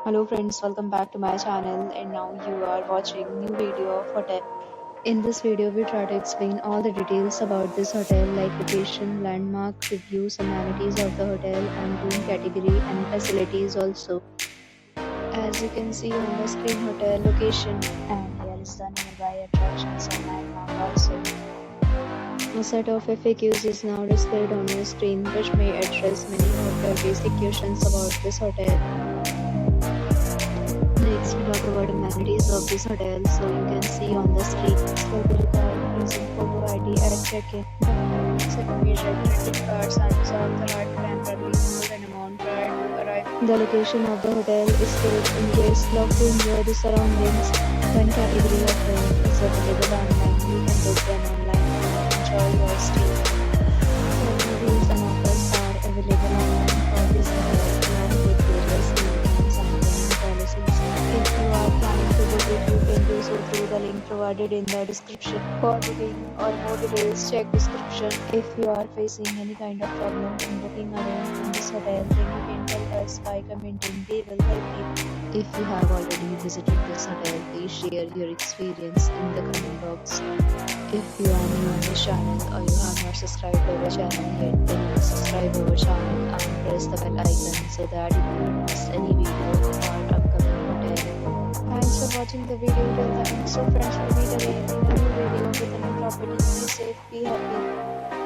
Hello friends, welcome back to my channel and now you are watching new video of hotel. In this video we try to explain all the details about this hotel like location, landmark, reviews, amenities of the hotel and room category and facilities also. As you can see on the screen hotel location and here is the nearby attractions and landmark also. A set of FAQs is now displayed on your screen which may address many of your basic questions about this hotel. Next, we talk about amenities of this hotel. So you can see on the screen, will be required using photo ID at check-in. Second, major credit cards and reserve the right to temporarily hold an amount prior to arrival. The location of the hotel is good in case love to enjoy the surroundings. One category of room is available online. You can book them online and enjoy your stay. Reviews and offers are available online for this hotel along with various amenities and payment policies. If you are planning to book it, you can do so through the link provided in the description. For booking or more details, check description. If you are facing any kind of problem in booking a room in this hotel, then you can tell us by commenting. We will help you. If you have already visited this hotel, please share your experience in the comment box. If you are new on this channel or you have not subscribed to our channel yet, then you subscribe our channel and press the bell icon so that you will not miss any video of our upcoming hotel. Thanks for watching the video till the end. So friends, we'll meet again in a new video with a new property. Be safe, be happy.